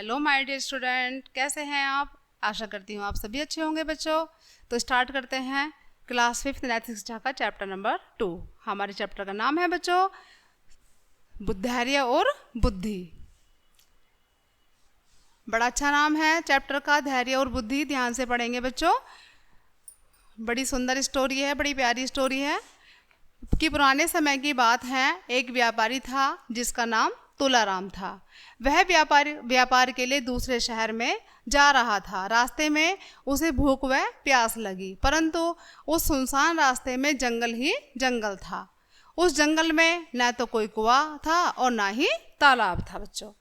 Hello my dear student, कैसे हैं आप? आशा करती हूँ आप सभी अच्छे होंगे बच्चों। तो स्टार्ट करते हैं क्लास 5th नैतिक शिक्षा का चैप्टर नंबर 2। हमारे चैप्टर का नाम है बच्चों धैर्य और बुद्धि। बड़ा अच्छा नाम है चैप्टर का, धैर्य और बुद्धि। ध्यान से पढ़ेंगे बच्चों। बड़ी सुंदर स्टोरी है, बड़ी प्यारी स्टोरी है कि पुराने समय की बात है। एक व्यापारी था जिसका नाम तुलाराम था। वह व्यापार के लिए दूसरे शहर में जा रहा था। रास्ते में उसे भूख व प्यास लगी, परंतु उस सुनसान रास्ते में जंगल ही जंगल था। उस जंगल में न तो कोई कुआं था और ना ही तालाब था बच्चों।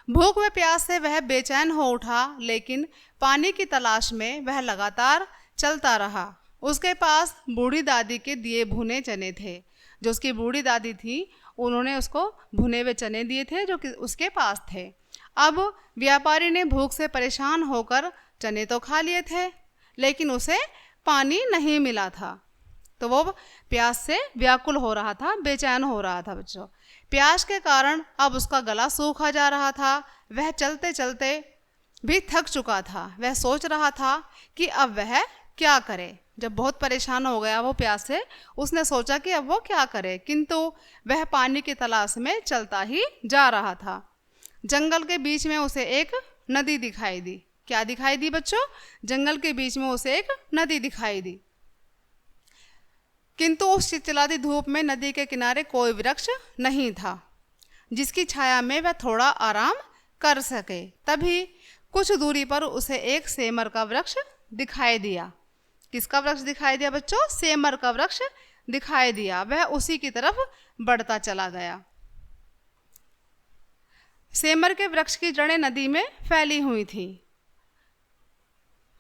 भूख व प्यास से वह बेचैन हो उठा, लेकिन पानी की तलाश में वह लगातार चलता रहा। उसके पास बूढ़ी दादी के दिए भुने चने थे। जो उसकी बूढ़ी दादी थी उन्होंने उसको भुने हुए चने दिए थे जो कि उसके पास थे। अब व्यापारी ने भूख से परेशान होकर चने तो खा लिए थे, लेकिन उसे पानी नहीं मिला था। तो वो प्यास से व्याकुल हो रहा था, बेचैन हो रहा था बच्चों। प्यास के कारण अब उसका गला सूखा जा रहा था। वह चलते चलते भी थक चुका था। वह सोच रहा था कि अब वह क्या करे। जब बहुत परेशान हो गया वो प्यास से, उसने सोचा कि अब वो क्या करे, किंतु वह पानी की तलाश में चलता ही जा रहा था। जंगल के बीच में उसे एक नदी दिखाई दी। क्या दिखाई दी बच्चों? जंगल के बीच में उसे एक नदी दिखाई दी, किंतु उस चिलचिलाती धूप में नदी के किनारे कोई वृक्ष नहीं था जिसकी छाया में वह थोड़ा आराम कर सके। तभी कुछ दूरी पर उसे एक सेमर का वृक्ष दिखाई दिया। किसका वृक्ष दिखाई दिया बच्चों? सेमर का वृक्ष दिखाई दिया। वह उसी की तरफ बढ़ता चला गया। सेमर के वृक्ष की जड़ें नदी में फैली हुई थी।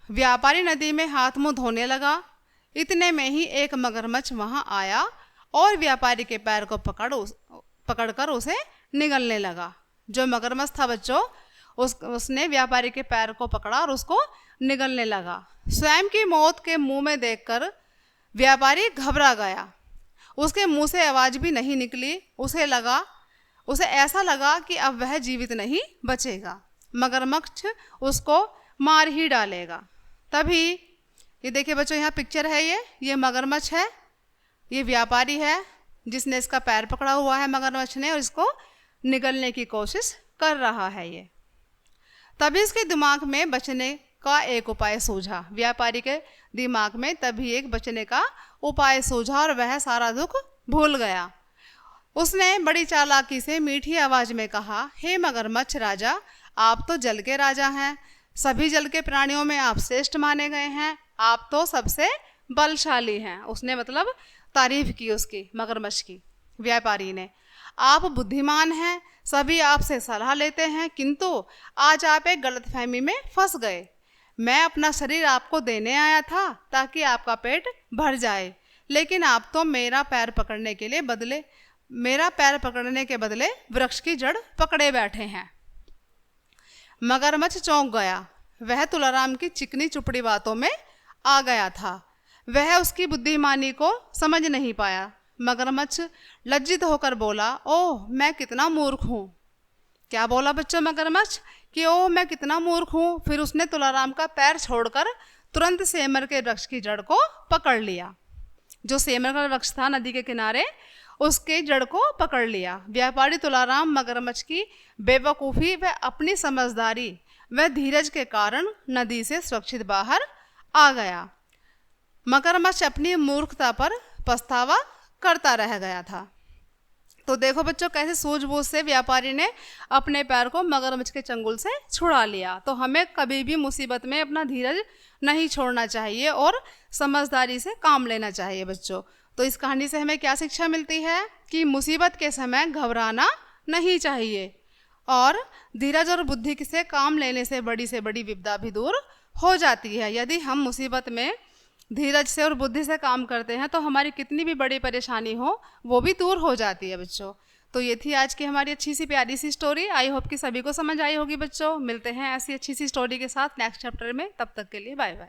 व्यापारी नदी में हाथ मुंह धोने लगा। इतने में ही एक मगरमच्छ वहां आया और व्यापारी के पैर को पकड़कर उसे निगलने लगा। जो मगरमच्छ था बच्चों, उसने व्यापारी के पैर को पकड़ा और उसको निगलने लगा। स्वयं की मौत के मुंह में देखकर व्यापारी घबरा गया। उसके मुंह से आवाज भी नहीं निकली। उसे ऐसा लगा कि अब वह जीवित नहीं बचेगा, मगरमच्छ उसको मार ही डालेगा। तभी ये देखिए बच्चों, यहाँ पिक्चर है, ये मगरमच्छ है, ये व्यापारी है जिसने इसका पैर पकड़ा हुआ है मगरमच्छ ने, और इसको निगलने की कोशिश कर रहा है ये। तभी इसके दिमाग में बचने का एक उपाय सूझा। व्यापारी के दिमाग में तभी एक बचने का उपाय सूझा और वह सारा दुख भूल गया। उसने बड़ी चालाकी से मीठी आवाज में कहा, हे मगरमच्छ राजा, आप तो जल के राजा हैं। सभी जल के प्राणियों में आप श्रेष्ठ माने गए हैं। आप तो सबसे बलशाली हैं। उसने मतलब तारीफ की उसकी, मगरमच्छ की, व्यापारी ने। आप बुद्धिमान हैं, सभी आपसे सलाह लेते हैं, किंतु आज आप एक गलतफहमी में फंस गए। मैं अपना शरीर आपको देने आया था ताकि आपका पेट भर जाए, लेकिन आप तो मेरा पैर पकड़ने के बदले वृक्ष की जड़ पकड़े बैठे हैं। मगरमच्छ चौंक गया। वह तुलाराम की चिकनी चुपड़ी बातों में आ गया था। वह उसकी बुद्धिमानी को समझ नहीं पाया। मगरमच्छ लज्जित होकर बोला, ओह मैं कितना मूर्ख हूँ। क्या बोला बच्चों मगरमच्छ? कि ओह मैं कितना मूर्ख हूँ। फिर उसने तुलाराम का पैर छोड़कर तुरंत सेमर के वृक्ष की जड़ को पकड़ लिया। जो सेमर का वृक्ष था नदी के किनारे, उसके जड़ को पकड़ लिया। व्यापारी तुलाराम मगरमच्छ की बेवकूफ़ी व अपनी समझदारी व धीरज के कारण नदी से सुरक्षित बाहर आ गया। मगरमच्छ अपनी मूर्खता पर पछतावा करता रह गया था। तो देखो बच्चों, कैसे सूझबूझ से व्यापारी ने अपने पैर को मगरमच्छ के चंगुल से छुड़ा लिया। तो हमें कभी भी मुसीबत में अपना धीरज नहीं छोड़ना चाहिए और समझदारी से काम लेना चाहिए बच्चों। तो इस कहानी से हमें क्या शिक्षा मिलती है? कि मुसीबत के समय घबराना नहीं चाहिए और धीरज और बुद्धि से काम लेने से बड़ी विपदा भी दूर हो जाती है। यदि हम मुसीबत में धीरज से और बुद्धि से काम करते हैं तो हमारी कितनी भी बड़ी परेशानी हो वो भी दूर हो जाती है बच्चों। तो ये थी आज की हमारी अच्छी सी प्यारी सी स्टोरी। आई होप कि सभी को समझ आई होगी बच्चों। मिलते हैं ऐसी अच्छी सी स्टोरी के साथ नेक्स्ट चैप्टर में। तब तक के लिए बाय बाय।